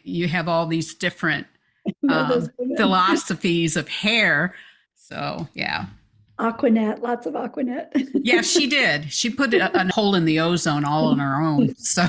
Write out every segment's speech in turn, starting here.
you have all these different Know those women. philosophies of hair. So, yeah. Aquanet, lots of Aquanet. Yeah, she did. She put a hole in the ozone all on her own. So,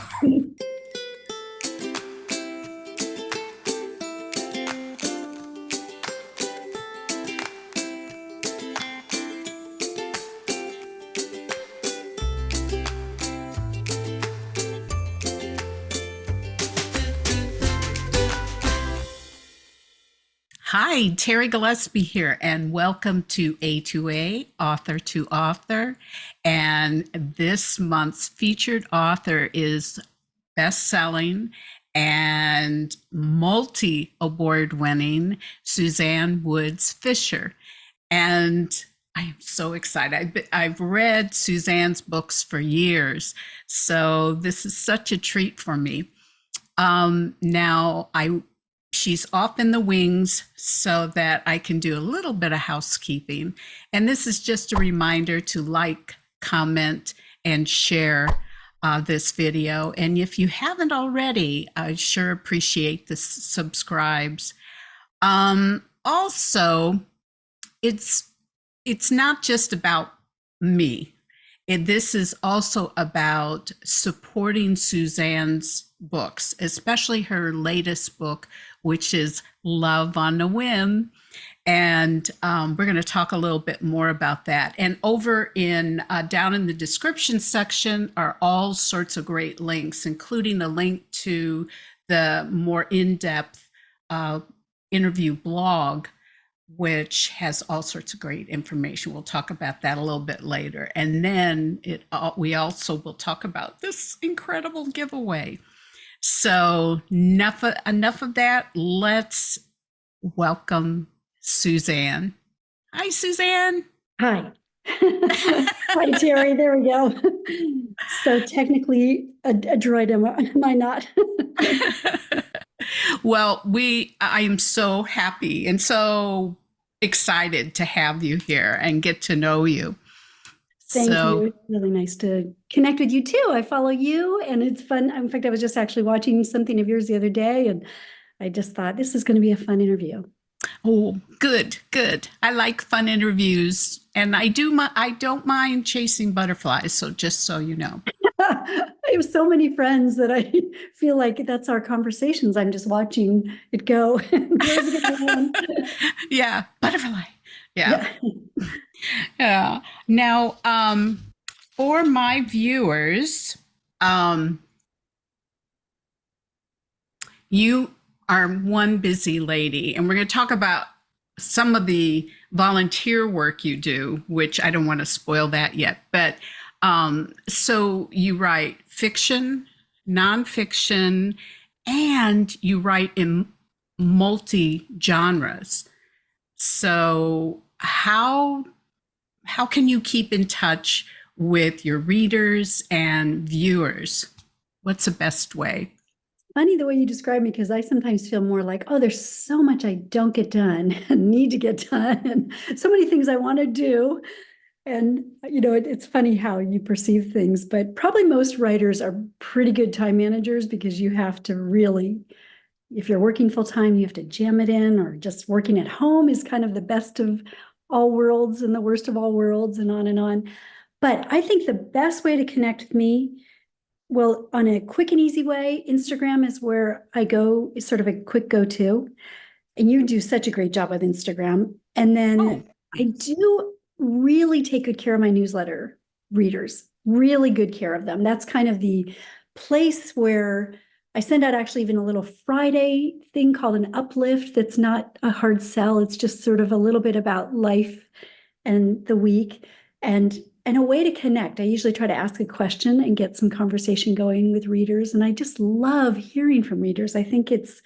hi, Terri Gillespie here, and welcome to A2A, Author to Author. And this month's featured author is bestselling and multi-award winning Suzanne Woods Fisher. And I am so excited. I've read Suzanne's books for years, so this is such a treat for me. Now, she's off in the wings so that I can do a little bit of housekeeping. And this is just a reminder to like, comment, and share this video. And if you haven't already, I sure appreciate the subscribes. Also, it's not just about me. This is also about supporting Suzanne's books, especially her latest book, which is Love on a Whim. And we're going to talk a little bit more about that. And over in down in the description section are all sorts of great links, including a link to the more in-depth interview blog, which has all sorts of great information. We'll talk about that a little bit later. And then we also will talk about this incredible giveaway. So enough of that. Let's welcome Suzanne. Hi, Suzanne. Hi. Hi, Terri. There we go. So technically a droid, am I not? Well, I am so happy and so excited to have you here and get to know you. Thank you. It's really nice to connect with you too. I follow you and it's fun. In fact, I was just actually watching something of yours the other day and I just thought this is going to be a fun interview. Oh, good. I like fun interviews and I don't mind chasing butterflies. So just so you know. I have so many friends that I feel like that's our conversations. I'm just watching it go. Where's it going? Yeah, butterfly. Yeah. Yeah. Now, for my viewers, you are one busy lady, and we're going to talk about some of the volunteer work you do, which I don't want to spoil that yet. But so you write fiction, nonfiction, and you write in multi genres. So how can you keep in touch with your readers and viewers? What's the best way? Funny the way you describe me, because I sometimes feel more like, oh, there's so much I don't get done and need to get done, and so many things I want to do. And, it's funny how you perceive things, but probably most writers are pretty good time managers because you have to really, if you're working full time, you have to jam it in, or just working at home is kind of the best of all worlds and the worst of all worlds and on and on. But I think the best way to connect with me, well, on a quick and easy way, Instagram is where I go, is sort of a quick go-to. And you do such a great job with Instagram. And then I do really take good care of my newsletter readers, really good care of them. That's kind of the place where I send out actually even a little Friday thing called an uplift. That's not a hard sell. It's just sort of a little bit about life and the week and a way to connect. I usually try to ask a question and get some conversation going with readers. And I just love hearing from readers. I think it's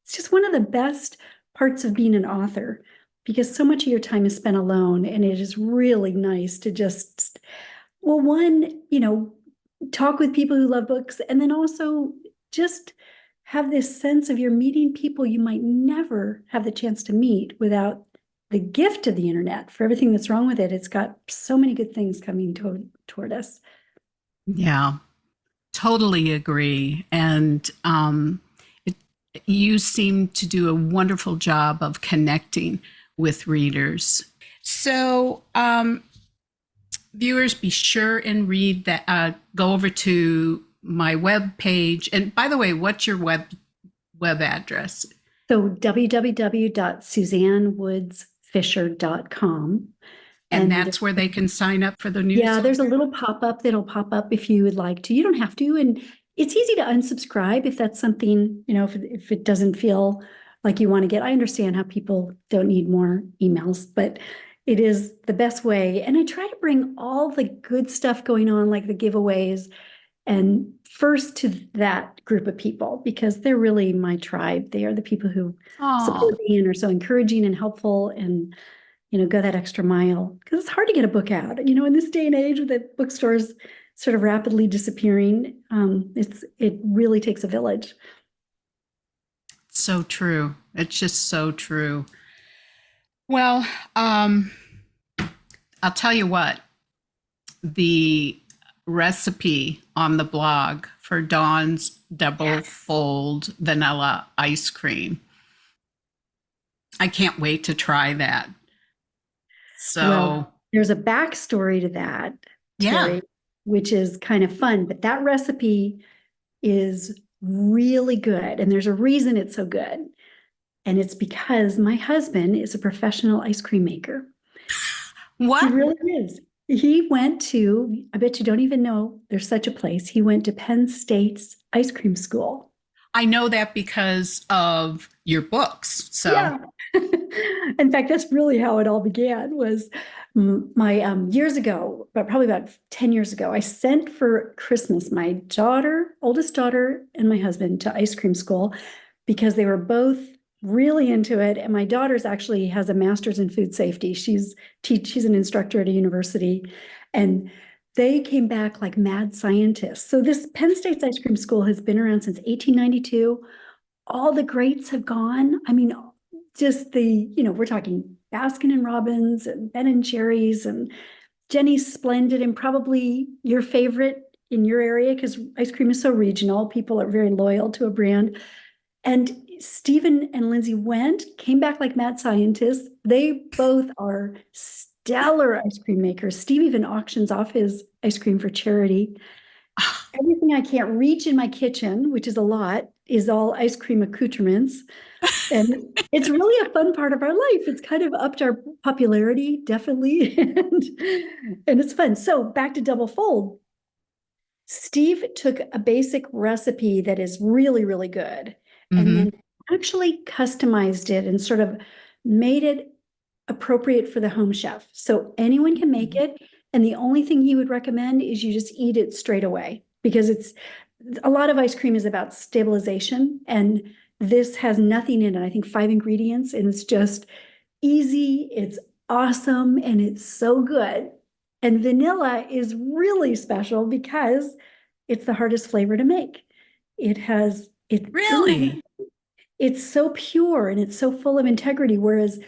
just one of the best parts of being an author, because so much of your time is spent alone. And it is really nice to just, well, one, talk with people who love books, and then also just have this sense of you're meeting people you might never have the chance to meet without the gift of the internet. For everything that's wrong with it, it's got so many good things coming toward us. Yeah, totally agree. And you seem to do a wonderful job of connecting with readers. So, viewers, be sure and read that. Go over to my web page. And by the way, what's your web address? So www.suzannewoodsfisher.com. And that's where they can sign up for the newsletter? Yeah, there's a little pop-up that'll pop up if you would like to. You don't have to. And it's easy to unsubscribe if that's something, if it doesn't feel like you want to get. I understand how people don't need more emails, but it is the best way. And I try to bring all the good stuff going on, like the giveaways, and first to that group of people, because they're really my tribe. They are the people who support me and are so encouraging and helpful and go that extra mile, because it's hard to get a book out. In this day and age with the bookstores sort of rapidly disappearing, it really takes a village. So true. It's just so true. Well, I'll tell you what, the recipe on the blog for Dawn's double fold vanilla ice cream, I can't wait to try that. So there's a backstory to that, Terri, which is kind of fun, but that recipe is really good. And there's a reason it's so good. And it's because my husband is a professional ice cream maker. What? He really is. He went to, I bet you don't even know there's such a place. He went to Penn State's ice cream school. I know that because of your books. So yeah. In fact, that's really how it all began. Was my years ago, but probably about 10 years ago, I sent for Christmas my oldest daughter, and my husband to ice cream school because they were both really into it. And my daughter's actually has a master's in food safety. She's an instructor at a university, and they came back like mad scientists. So this Penn State's ice cream school has been around since 1892. All the greats have gone. I mean, just we're talking Baskin and Robbins and Ben and Jerry's and Jenny's Splendid, and probably your favorite in your area, because ice cream is so regional. People are very loyal to a brand. And Stephen and Lindsay came back like mad scientists. They both are stellar ice cream makers. Steve even auctions off his ice cream for charity. Everything I can't reach in my kitchen, which is a lot, is all ice cream accoutrements. And it's really a fun part of our life. It's kind of upped our popularity, definitely. And it's fun. So back to Double Fold. Steve took a basic recipe that is really, really good, and then actually customized it and sort of made it appropriate for the home chef. So anyone can make it. And the only thing he would recommend is you just eat it straight away, because a lot of ice cream is about stabilization, and this has nothing in it. I think 5 ingredients, and it's just easy. It's awesome. And it's so good. And vanilla is really special because it's the hardest flavor to make. Really? It's so pure and it's so full of integrity. Whereas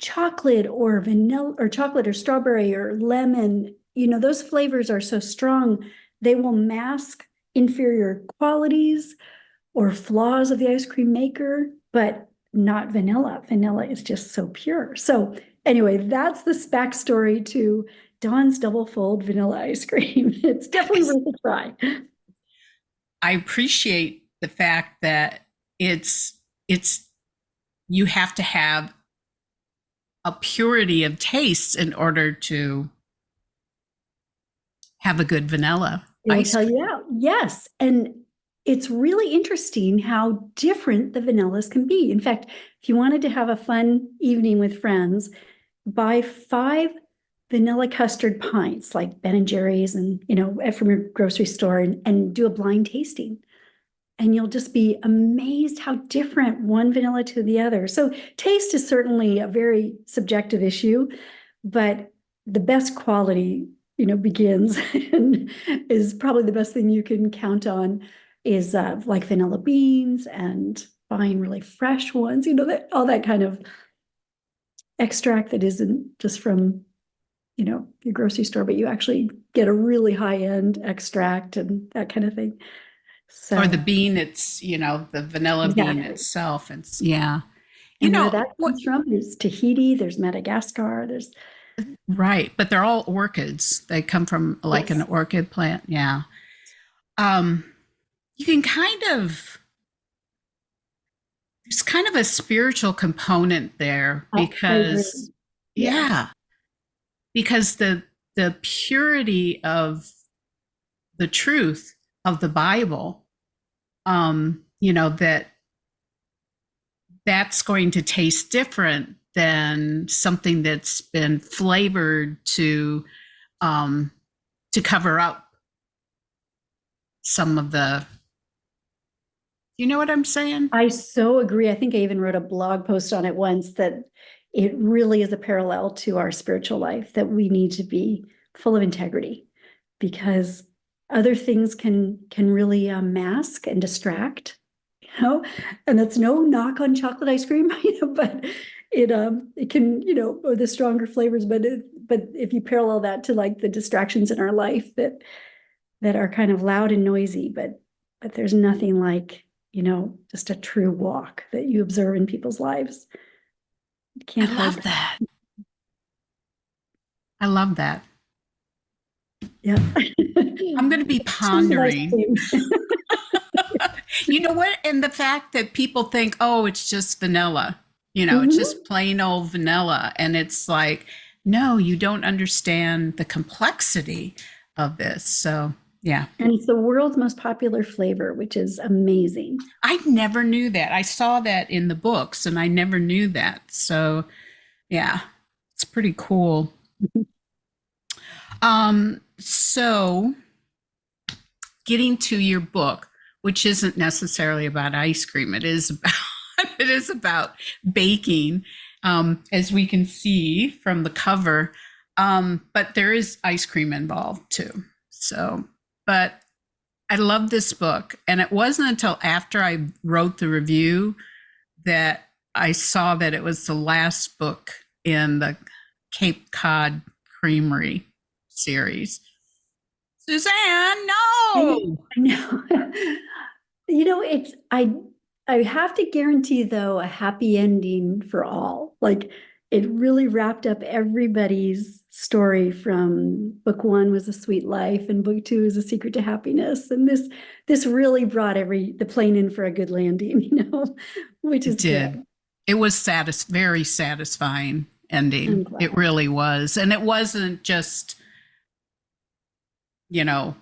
chocolate or vanilla or chocolate or strawberry or lemon, those flavors are so strong, they will mask inferior qualities or flaws of the ice cream maker, but not vanilla. Vanilla is just so pure. So anyway, that's the backstory to Dawn's Double Fold vanilla ice cream. It's definitely worth a try. I appreciate the fact that you have to have a purity of taste in order to have a good vanilla ice cream. I'll tell you out. Yes. And it's really interesting how different the vanillas can be. In fact, if you wanted to have a fun evening with friends, buy 5 vanilla custard pints, like Ben and Jerry's, and from your grocery store, and do a blind tasting. And you'll just be amazed how different one vanilla to the other. So taste is certainly a very subjective issue, but the best quality, begins and is probably the best thing you can count on is like vanilla beans, and buying really fresh ones, that all that kind of extract that isn't just from, your grocery store, but you actually get a really high-end extract and that kind of thing. Or the So bean, it's, the vanilla bean exactly. itself. It's, yeah. You And where know, that what, comes from, there's Tahiti, there's Madagascar, there's right. But they're all orchids. They come from like an yes. orchid plant. Yeah. Um, you can there's kind of a spiritual component there I agree. because, Yeah. yeah, because the purity of the truth of the Bible, that's going to taste different than something that's been flavored um, to cover up some of the. You know what I'm saying? I so agree. I think I even wrote a blog post on it once that it really is a parallel to our spiritual life that we need to be full of integrity because other things can really mask and distract, and that's no knock on chocolate ice cream, but it can, or the stronger flavors, but if you parallel that to like the distractions in our life that are kind of loud and noisy, but there's nothing like, just a true walk that you observe in people's lives. You I can't hide love that. that. I love that. Yeah. I'm going to be Cheese and ice pondering. cream. You know what? And the fact that people think, oh, it's just vanilla, it's Mhm. just plain old vanilla. And it's like, no, you don't understand the complexity of this. So, yeah. And it's the world's most popular flavor, which is amazing. I never knew that. I saw that in the books and I never knew that. So, yeah, it's pretty cool. So getting to your book, which isn't necessarily about ice cream, it is about it is about baking, as we can see from the cover. But there is ice cream involved too. So, but I love this book, and it wasn't until after I wrote the review that I saw that it was the last book in the Cape Cod Creamery series. Suzanne, I, no. I know. It's I have to guarantee though a happy ending for all. Like it really wrapped up everybody's story from book one was a sweet life and book two is a secret to happiness. And this really brought the plane in for a good landing, which It is good. did. It was very satisfying ending. I'm It glad. really was. And it wasn't just, you know,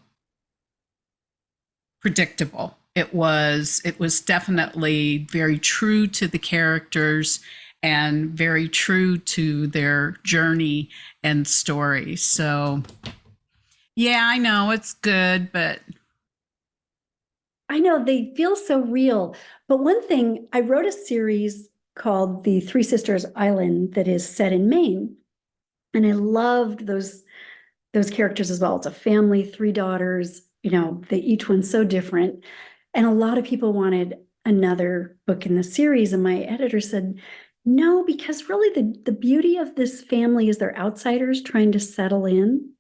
predictable. It was definitely very true to the characters and very true to their journey and story. So, yeah, I know it's good, but I know they feel so real. But one thing, I wrote a series called The Three Sisters Island that is set in Maine. And I loved those characters as well. It's a family, three daughters, they each one's so different. And a lot of people wanted another book in the series. And my editor said, no, because really the beauty of this family is they're outsiders trying to settle in.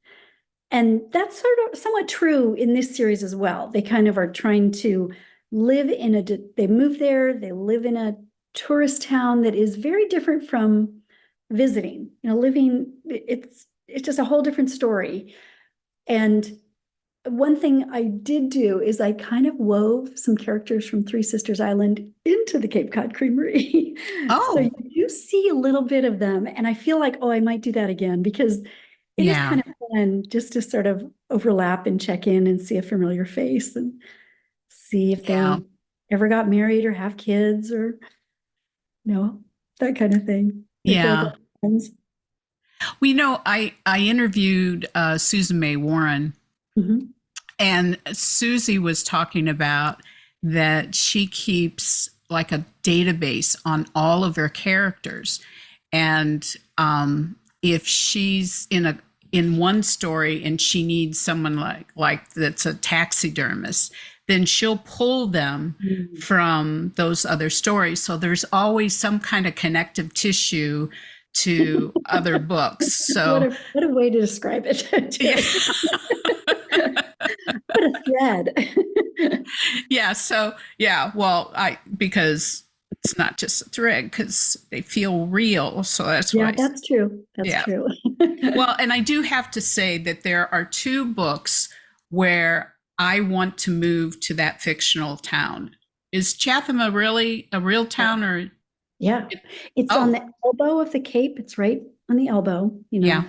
And that's sort of somewhat true in this series as well. They kind of are trying to they move there, they live in a tourist town that is very different from visiting. Living, it's just a whole different story. And one thing I did do is I kind of wove some characters from Three Sisters Island into the Cape Cod Creamery. So oh, you do see a little bit of them. And I feel like, oh, I might do that again because it is yeah, kind of fun just to sort of overlap and check in and see a familiar face and see if yeah, they ever got married or have kids or that kind of thing. They feel like yeah. friends. Well, I interviewed Susan May Warren, Mhm. and Susie was talking about that she keeps like a database on all of her characters, and if she's in one story and she needs someone like that's a taxidermist, then she'll pull them Mm. from those other stories. So there's always some kind of connective tissue to other books. What So a what a way to describe it, yeah. Terri. What a thread. Yeah. So, yeah. Well, because it's not just a thread because they feel real. So that's Yeah, why. that's true. That's Yeah. true. Well, and I do have to say that there are two books where I want to move to that fictional town. Is Chatham a real town or? Yeah. It's on Oh, the elbow of the Cape. It's right on the elbow, yeah.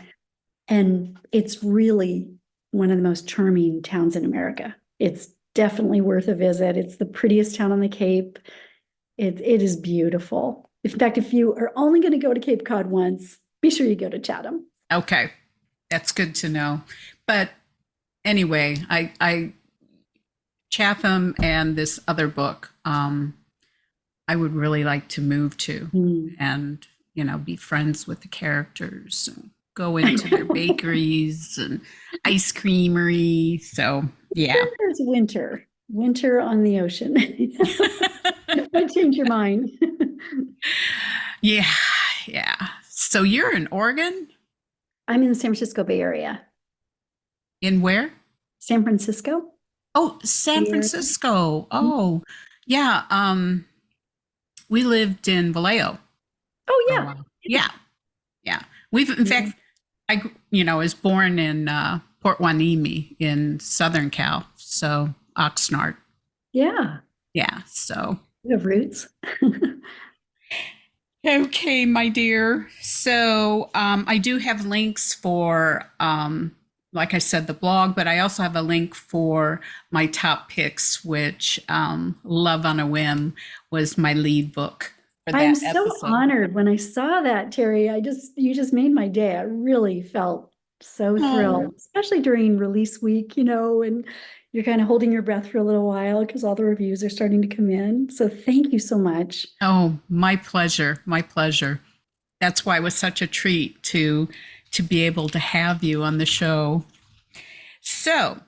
and it's really one of the most charming towns in America. It's definitely worth a visit. It's the prettiest town on the Cape. It is beautiful. In fact, if you are only going to go to Cape Cod once, be sure you go to Chatham. Okay. That's good to know. But anyway, I Chatham and this other book, I would really like to move to Mm. and, be friends with the characters and go into their bakeries and ice creamery. So, yeah. Then there's winter on the ocean. Might change your mind. Yeah. Yeah. So you're in Oregon? I'm in the San Francisco Bay Area. In where? San Francisco? Oh, San Bay Area. Francisco. Mhm. Oh, yeah. We lived in Vallejo Oh for a yeah. while. Yeah. Yeah. In Yeah. fact, was born in Port Hueneme in Southern Cal. So Oxnard. Yeah. Yeah. So, You have roots. okay, my dear. So I do have links for, like I said, the blog, but I also have a link for my top picks, which Love on a Whim was my lead book for I'm that so episode. honored when I saw that, Terry. You just made my day. I really felt so Oh, thrilled, especially during release week, and you're kind of holding your breath for a little while because all the reviews are starting to come in. So thank you so much. oh, my pleasure. My pleasure. That's why it was such a treat to be able to have you on the show. So,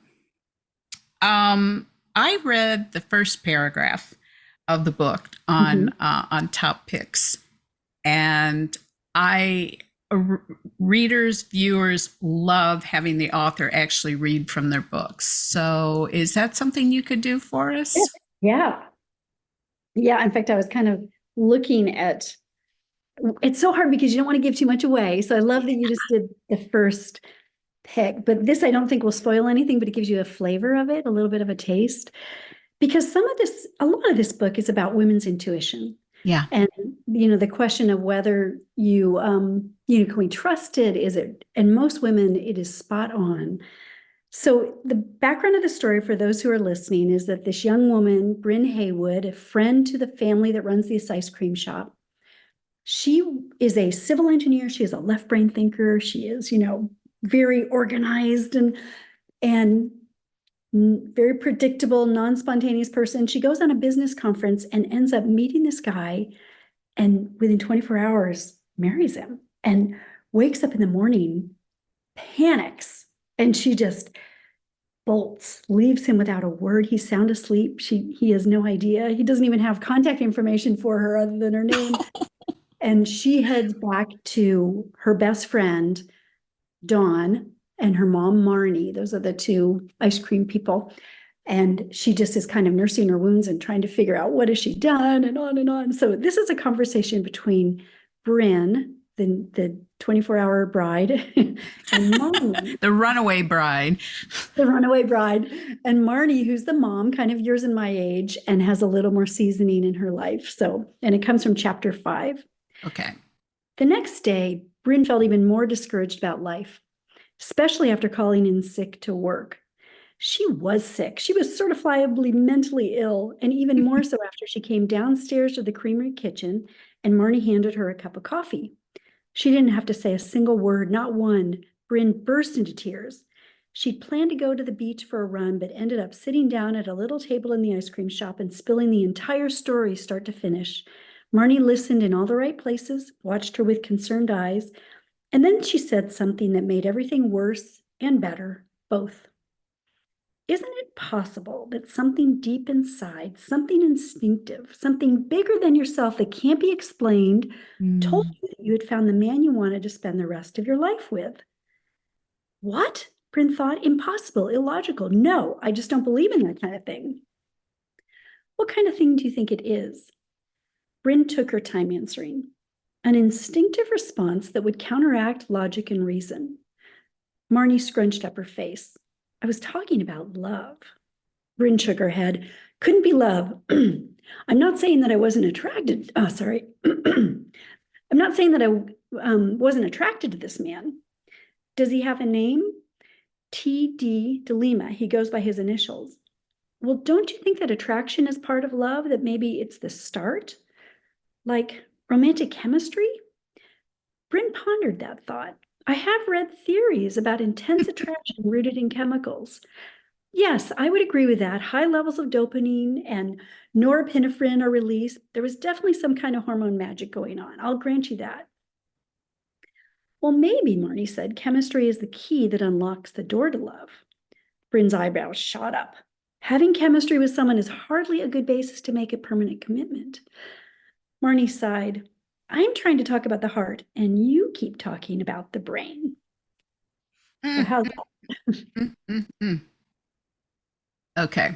I read the first paragraph of the book Mhm. on top picks, and I readers, viewers love having the author actually read from their books. So, is that something you could do for Yes. us? Yeah. Yeah. In fact, I was kind of looking at it's so hard because you don't want to give too much away. So I love that you just did the first pick, but this I don't think will spoil anything, but it gives you a flavor of it, a little bit of a taste. Because a lot of this book is about women's intuition. Yeah. And, the question of whether can we trust it? Is it, and most women, it is spot on. So the background of the story for those who are listening is that this young woman, Bryn Haywood, a friend to the family that runs this ice cream shop, she is a civil engineer. She is a left brain thinker. She is, very organized and very predictable, non-spontaneous person. She goes on a business conference and ends up meeting this guy, and within 24 hours marries him and wakes up in the morning, panics, and she just bolts, leaves him without a word. He's sound asleep. He has no idea. He doesn't even have contact information for her other than her name. And she heads back to her best friend, Dawn, and her mom, Marnie. Those are the two ice cream people. And she just is kind of nursing her wounds and trying to figure out what has she done and on and on. So this is a conversation between Bryn, the 24-hour bride, and Marnie, The runaway bride. the runaway bride, and Marnie, who's the mom, kind of yours and my age, and has a little more seasoning in her life. So, and it comes from chapter 5. Okay. The next day, Bryn felt even more discouraged about life, especially after calling in sick to work. She was sick. She was certifiably mentally ill, and even more so after she came downstairs to the creamery kitchen and Marnie handed her a cup of coffee. She didn't have to say a single word, not one. Bryn burst into tears. She'd planned to go to the beach for a run, but ended up sitting down at a little table in the ice cream shop and spilling the entire story start to finish. Marnie listened in all the right places, watched her with concerned eyes, and then she said something that made everything worse and better, both. Isn't it possible that something deep inside, something instinctive, something bigger than yourself that can't be explained, told Mm. you that you had found the man you wanted to spend the rest of your life with? What? Bryn thought, impossible, illogical. No, I just don't believe in that kind of thing. What kind of thing do you think it is? Bryn took her time answering. An instinctive response that would counteract logic and reason. Marnie scrunched up her face. I was talking about love. Bryn shook her head. Couldn't be love. I'm not saying that I wasn't attracted. Oh, sorry. I'm not saying that I wasn't attracted to this man. Does he have a name? T.D. DeLima. He goes by his initials. Well, don't you think that attraction is part of love, that maybe it's the start? Like romantic chemistry? Bryn pondered that thought. I have read theories about intense attraction rooted in chemicals. Yes, I would agree with that. High levels of dopamine and norepinephrine are released. There was definitely some kind of hormone magic going on. I'll grant you that. Well, maybe, Marnie said, chemistry is the key that unlocks the door to love. Bryn's eyebrows shot up. Having chemistry with someone is hardly a good basis to make a permanent commitment. Marnie sighed. I'm trying to talk about the heart, and you keep talking about the brain. So how's that? Okay.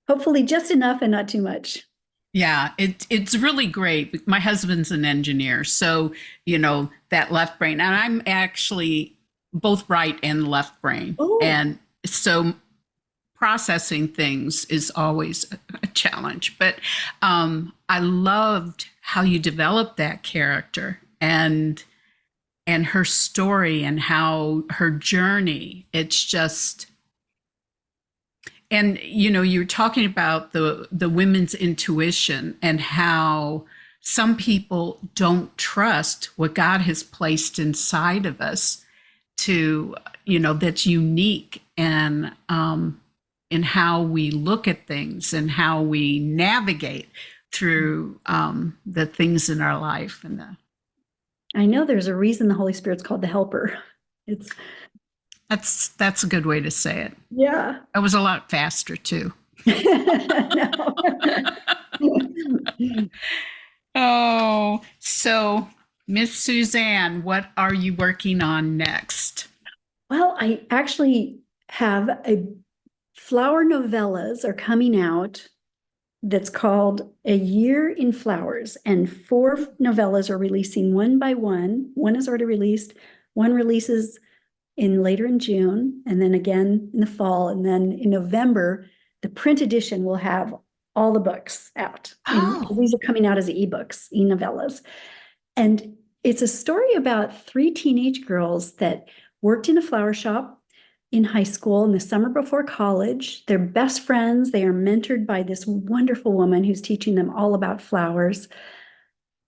Hopefully just enough and not too much. Yeah, it's really great. My husband's an engineer, so that left brain, and I'm actually both right and left brain, and so processing things is always a challenge. But I loved how you developed that character and her story and how her journey. It's just. And you're talking about the women's intuition and how some people don't trust what God has placed inside of us to that's unique and in how we look at things and how we navigate through the things in our life I know there's a reason the Holy Spirit's called the helper. That's a good way to say it. Yeah. It was a lot faster too. Oh, so Miss Suzanne, what are you working on next? Well, I actually have a flower novellas are coming out that's called A Year in Flowers, and 4 novellas are releasing one by one. One is already released. One releases later in June, and then again in the fall, and then in November, the print edition will have all the books out. These are coming out as ebooks, e-novellas. And it's a story about 3 teenage girls that worked in a flower shop in high school in the summer before college. They're best friends. They are mentored by this wonderful woman who's teaching them all about flowers.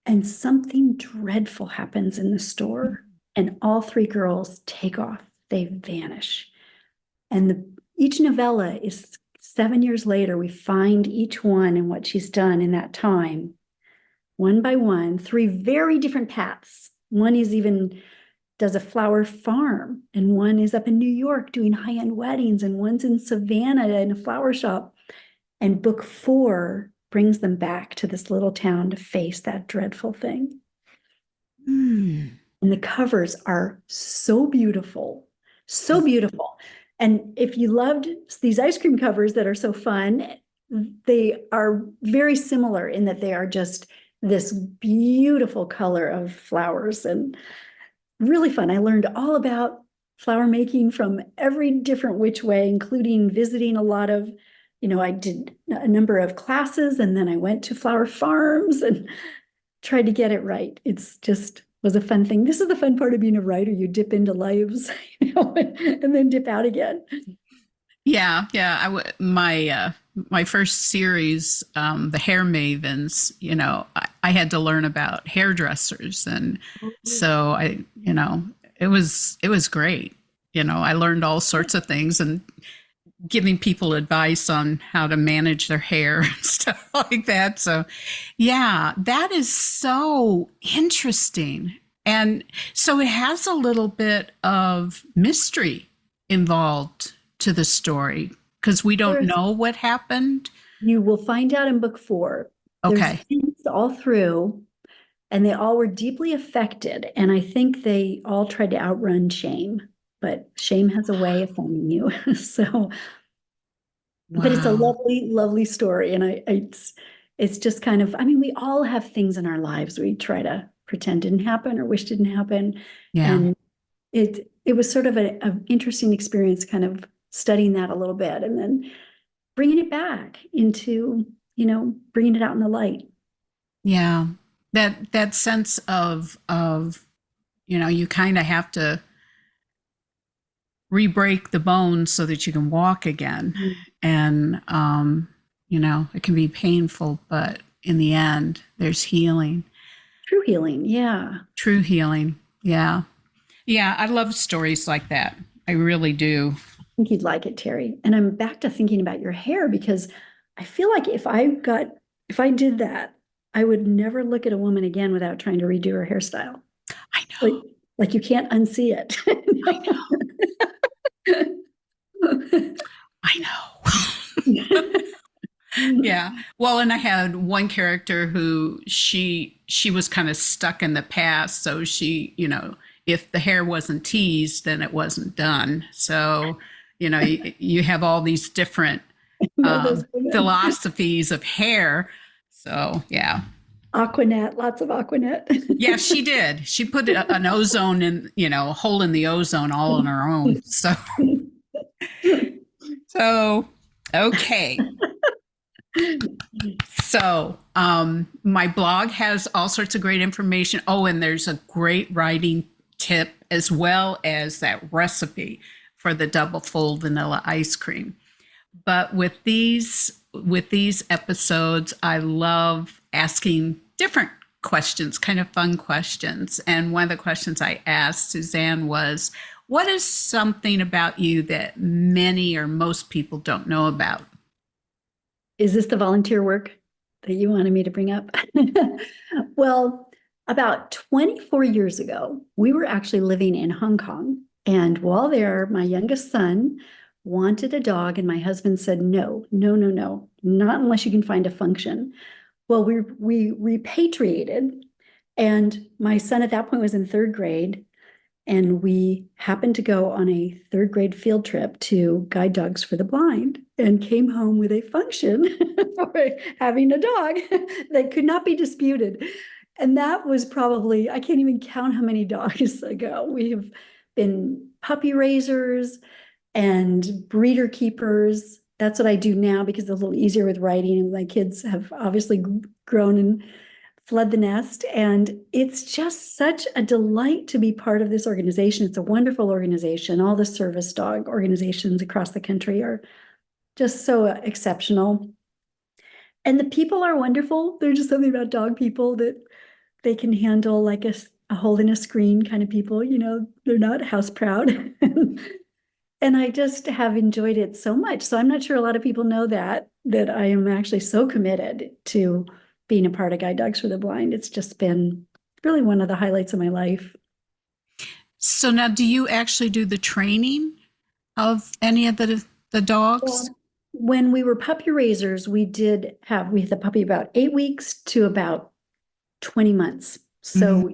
And something dreadful happens in the store. And all 3 girls take off. They vanish. And each novella is 7 years later. We find each one and what she's done in that time. One by one, 3 very different paths. One is even does a flower farm, and one is up in New York doing high-end weddings, and one's in Savannah in a flower shop. And book 4 brings them back to this little town to face that dreadful thing. And the covers are so beautiful, so beautiful. And if you loved these ice cream covers that are so fun, they are very similar in that they are just this beautiful color of flowers and really fun. I learned all about flower making from every different which way, including visiting a lot of, I did a number of classes, and then I went to flower farms and tried to get it right. It's just was a fun thing. This is the fun part of being a writer. You dip into lives, and then dip out again. Yeah. My first series, the Hair Mavens, I had to learn about hairdressers, and so it was great. I learned all sorts of things and giving people advice on how to manage their hair and stuff like that. So, yeah, that is so interesting. And so it has a little bit of mystery involved to the story because we don't know what happened. You will find out in book 4. Okay. There's hints all through, and they all were deeply affected. And I think they all tried to outrun shame, but shame has a way of finding you. So, but it's a Wow. lovely, lovely story. And it's just kind of, I mean, we all have things in our lives we try to pretend didn't happen or wish didn't happen. Yeah. And it was sort of an interesting experience, kind of studying that a little bit and then bringing it back into, bringing it out in the light. Yeah. That sense of you kind of have to re-break the bones so that you can walk again. And it can be painful, but in the end, there's healing. True healing. Yeah. True healing. Yeah. Yeah, I love stories like that. I really do. I think you'd like it, Terri. And I'm back to thinking about your hair because I feel like if I did that, I would never look at a woman again without trying to redo her hairstyle. I Like, know. like you can't unsee it. I know. I know. Yeah. Well, and I had one character who she was kind of stuck in the past, so if the hair wasn't teased, then it wasn't done. So, you have all these different No, those women. philosophies of hair. So, yeah. Aquanet, lots of Aquanet. Yeah, she did. She put an ozone in, a hole in the ozone all on her own. So okay. So, my blog has all sorts of great information. Oh, and there's a great writing tip as well as that recipe for the double fold vanilla ice cream. But with these episodes, I love asking different questions, kind of fun questions. And one of the questions I asked Suzanne was, what is something about you that many or most people don't know about? Is this the volunteer work that you wanted me to bring up? Well, about 24 years ago, we were actually living in Hong Kong. And while there, my youngest son wanted a dog, and my husband said, no, no, no, no, not unless you can find a function. Well, we repatriated, and my son at that point was in third grade. And we happened to go on a third grade field trip to Guide Dogs for the Blind and came home with a function for having a dog that could not be disputed. And that was probably, I can't even count how many dogs ago. We have been puppy raisers and breeder keepers. That's what I do now because it's a little easier with writing. And my kids have obviously grown and fled the nest. And it's just such a delight to be part of this organization. It's a wonderful organization. All the service dog organizations across the country are just so exceptional. And the people are wonderful. There's just something about dog people that they can handle, like a hole in a screen kind of people, they're not house proud. And I just have enjoyed it so much. So I'm not sure a lot of people know that I am actually so committed to being a part of Guide Dogs for the Blind. It's just been really one of the highlights of my life. So now, do you actually do the training of any of the dogs? Well, when we were puppy raisers, we had the puppy about 8 weeks to about 20 months. So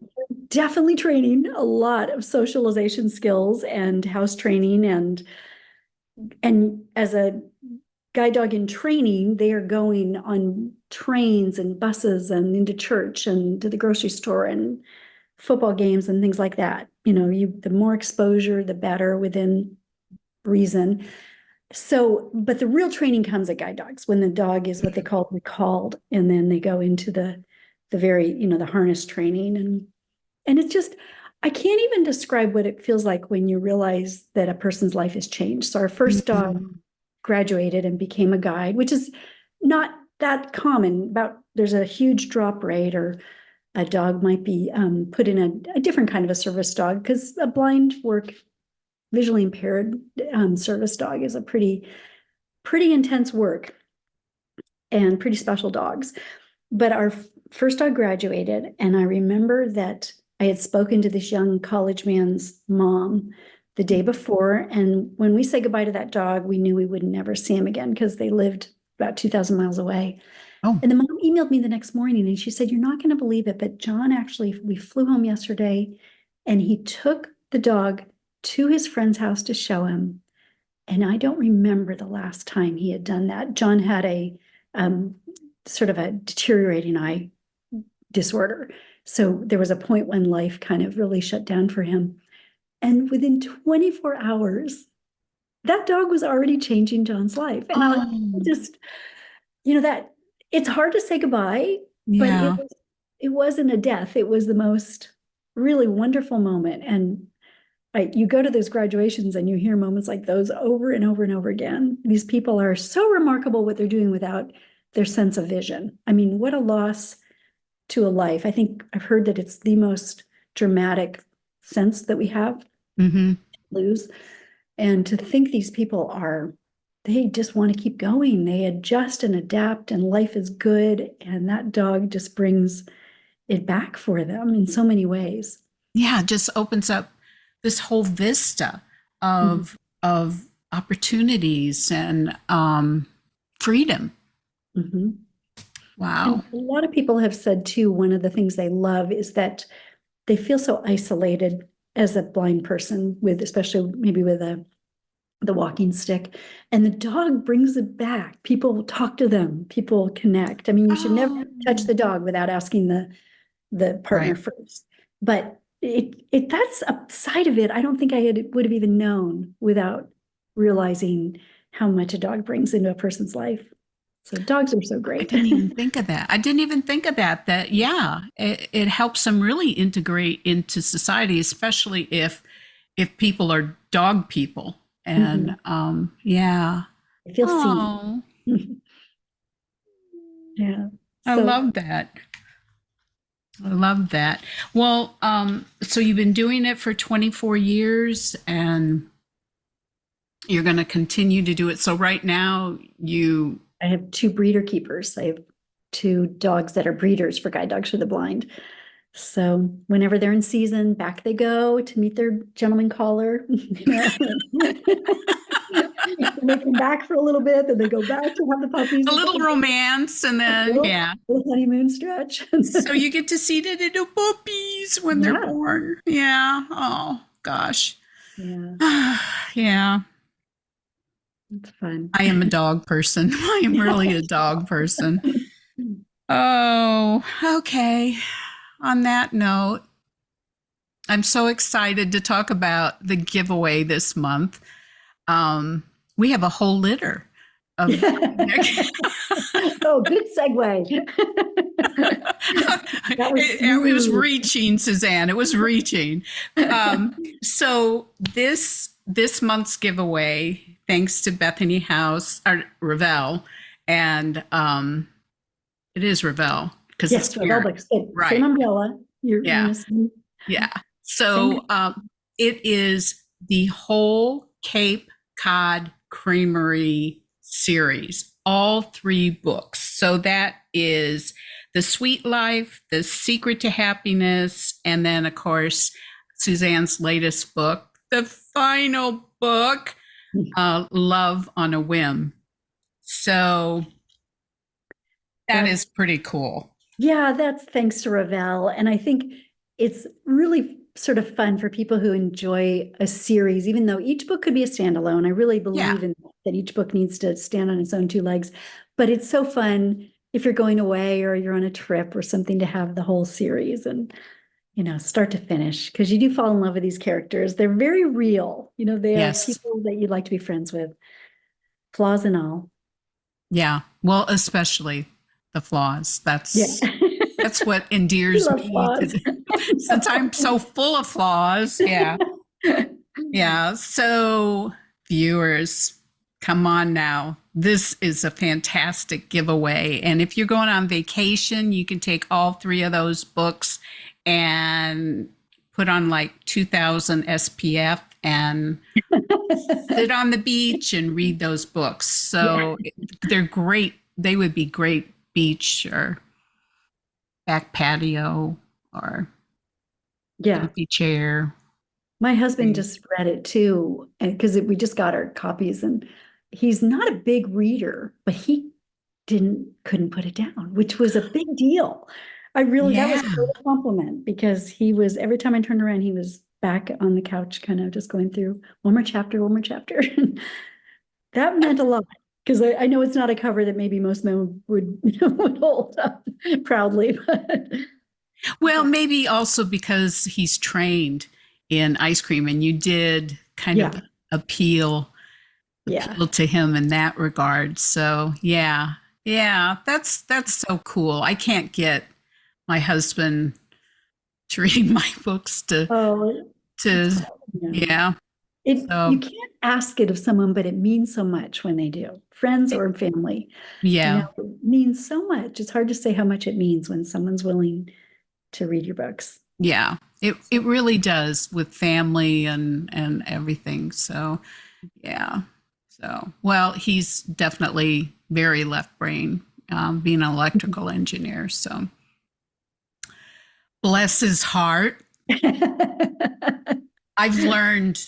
definitely training a lot of socialization skills and house training and as a guide dog in training, they are going on trains and buses and into church and to the grocery store and football games and things like that. The more exposure, the better within reason. So, but the real training comes at guide dogs when the dog is what they call recalled, and then they go into the very, the harness training and it's just, I can't even describe what it feels like when you realize that a person's life has changed. So our first dog graduated and became a guide, which is not that common. There's a huge drop rate, or a dog might be put in a different kind of a service dog, because a blind work, visually impaired service dog is a pretty intense work and pretty special dogs. But our first dog graduated, and I remember that I had spoken to this young college man's mom the day before. And when we said goodbye to that dog, we knew we would never see him again because they lived about 2,000 miles away. Oh. And the mom emailed me the next morning and she said, "You're not going to believe it, but John actually, we flew home yesterday and he took the dog to his friend's house to show him. And I don't remember the last time he had done that. John had a um, sort of a deteriorating eye disorder. So there was a point when life kind of really shut down for him. And within 24 hours, that dog was already changing John's life. And I Oh, just, that it's hard to say goodbye, but yeah. it wasn't a death. It was the most really wonderful moment. And you go to those graduations and you hear moments like those over and over and over again. These people are so remarkable what they're doing without their sense of vision. I mean, what a loss to a life. I think I've heard that it's the most dramatic sense that we have Hmm. lose. And to think these people they just want to keep going. They adjust and adapt, and life is good. And that dog just brings it back for them in so many ways. Yeah, it just opens up this whole vista Mhm. of opportunities and freedom. Mhm. Wow. And a lot of people have said too, one of the things they love is that they feel so isolated as a blind person with, especially maybe with the walking stick, and the dog brings it back. People talk to them, people connect. I mean, you should never Oh, touch the dog without asking the partner right. first. But it that's a side of it I don't think would have even known without realizing how much a dog brings into a person's life. So dogs are so I great. didn't even think of that. I didn't even think of that. That, yeah, it helps them really integrate into society, especially if people are dog people. And Mhm. yeah. I feel seen. Oh, Yeah. I So love that. I love that. Well, so you've been doing it for 24 years and you're going to continue to do it. So right now you, I have two breeder keepers. I have two dogs that are breeders for guide dogs for the blind. So whenever they're in season, back they go to meet their gentleman caller. And they come back for a little bit, then they go back to have the puppies a little again. romance and A then, little, yeah. little honeymoon stretch. So you get to see the little puppies when they're Yeah, born. Yeah. Oh, gosh. yeah, Yeah. it's fun. I am a dog person. I am really a dog person. Oh, okay. On that note, I'm so excited to talk about the giveaway this month. We have a whole litter of. Oh, good segue. That was It was smooth. reaching, Suzanne. It was reaching. So this month's giveaway, thanks to Bethany House or Ravel, and it is Ravel because it's Yes, Rebel spirit, books. Good. Same right? umbrella. You're in Yeah, the yeah. same. So it is the whole Cape Cod Creamery series, all three books. So that is The Sweet Life, The Secret to Happiness, and then, of course, Suzanne's latest book, the final book, Love on a Whim. So that is That's pretty cool. Yeah, that's thanks to Ravel. And I think it's really sort of fun for people who enjoy a series, even though each book could be a standalone. I really Yeah. believe in that each book needs to stand on its own two legs. But it's so fun if you're going away or you're on a trip or something to have the whole series and, start to finish, because you do fall in love with these characters. They're very real. They are Yes. people that you'd like to be friends with, flaws and all. Yeah. Well, especially the flaws. Yeah. That's what We endears love me flaws. to since I'm so full of flaws. Yeah. Yeah. So viewers, come on now. This is a fantastic giveaway. And if you're going on vacation, you can take all three of those books and put on like 2000 SPF and sit on the beach and read those books. Yeah. So they're great. They would be great beach or back patio or Yeah. comfy chair. My husband Things. just read it too, and because we just got our copies, and he's not a big reader, but he couldn't put it down, which was a big deal. That Yeah. was quite a compliment, because every time I turned around, he was back on the couch, kind of just going through one more chapter, one more chapter. That meant a lot because I know it's not a cover that maybe most men would would hold up proudly, but Well, maybe also because he's trained in ice cream and you did kind yeah, of appeal yeah. to him in that regard. So yeah, yeah, that's so cool. I can't get my husband to read my books Oh, it's to hard. Yeah. yeah. You So can't ask it of someone, but it means so much when they do, friends or family. yeah, It means so much. It's hard to say how much it means when someone's willing to read your books. yeah. It really does with family and everything. So yeah. So well, he's definitely very left brain, being an electrical engineer. So bless his heart. I've learned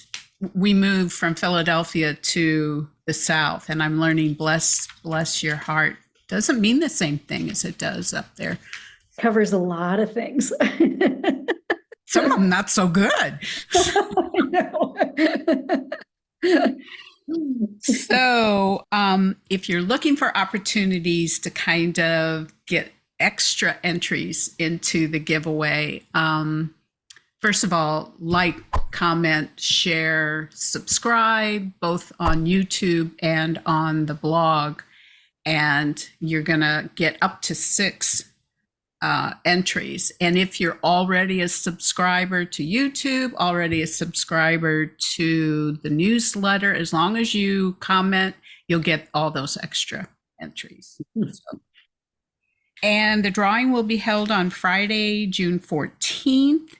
we moved from Philadelphia to the South, and I'm learning bless your heart doesn't mean the same thing as it does up there. Covers a lot of things. Some of them not so good. I know. So, if you're looking for opportunities to kind of get extra entries into the giveaway, first of all, like, comment, share, subscribe, both on YouTube and on the blog. And you're going to get up to 6 entries. And if you're already a subscriber to YouTube, already a subscriber to the newsletter, as long as you comment, you'll get all those extra entries. So, and the drawing will be held on Friday, June 14th.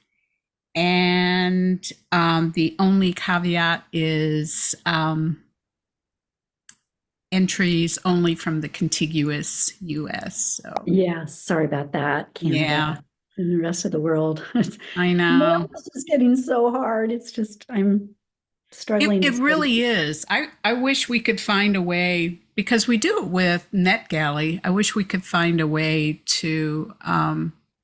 And the only caveat is entries only from the contiguous US. So yeah, sorry about that, Canada. yeah, And the rest of the world. I know. No, it's just getting so hard. It's just I'm struggling. It really is. I wish we could find a way, because we do it with NetGalley. I wish we could find a way to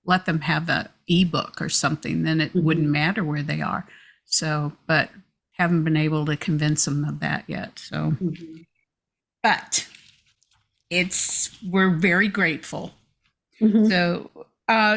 let them have an ebook or something. Then it wouldn't matter where they are. So, but haven't been able to convince them of that yet. So, but we're very grateful. So,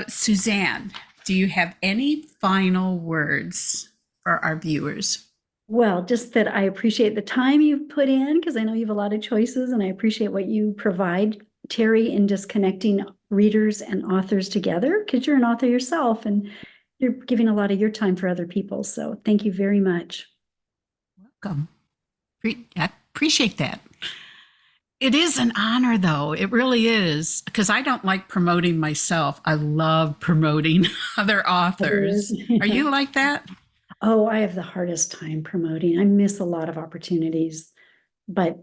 Suzanne, do you have any final words for our viewers? Well, just that I appreciate the time you've put in because I know you have a lot of choices and I appreciate what you provide, Terri, in just connecting readers and authors together because you're an author yourself and you're giving a lot of your time for other people. So thank you very much. Welcome. I appreciate that. It is an honor, though. It really is, because I don't like promoting myself. I love promoting other authors. Are you like that? Oh, I have the hardest time promoting. I miss a lot of opportunities, but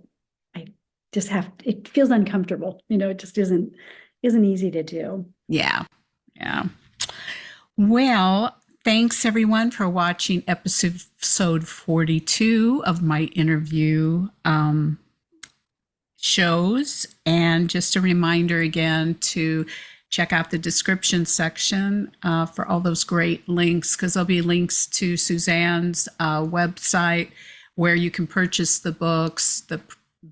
I just it feels uncomfortable. It just isn't easy to do. Yeah. Yeah. Well, thanks everyone for watching episode 42 of my interview shows. And just a reminder again to check out the description section for all those great links, because there'll be links to Suzanne's website where you can purchase the books,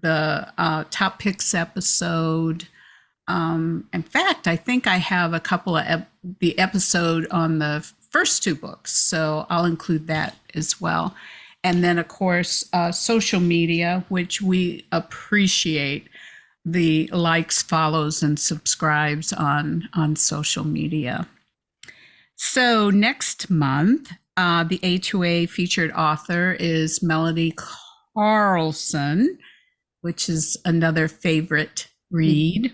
the top picks episode. In fact, I think I have a couple of the episode on the first 2 books, so I'll include that as well. And then, of course, social media, which we appreciate the likes, follows, and subscribes on social media. So next month, the A2A featured author is Melody Carlson, which is another favorite read.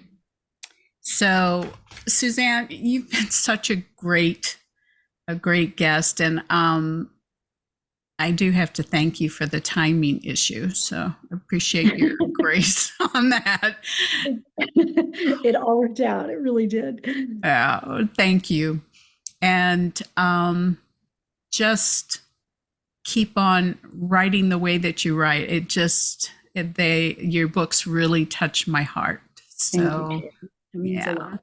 So, Suzanne, you've been such a great guest, and I do have to thank you for the timing issue. So I appreciate your grace on that. It all worked out. It really did. Thank you. And just keep on writing the way that you write. Your books really touch my heart. So it means a lot.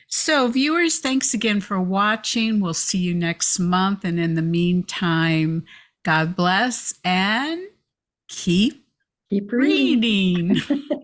So, viewers, thanks again for watching. We'll see you next month. And in the meantime, God bless and keep Keep reading. reading.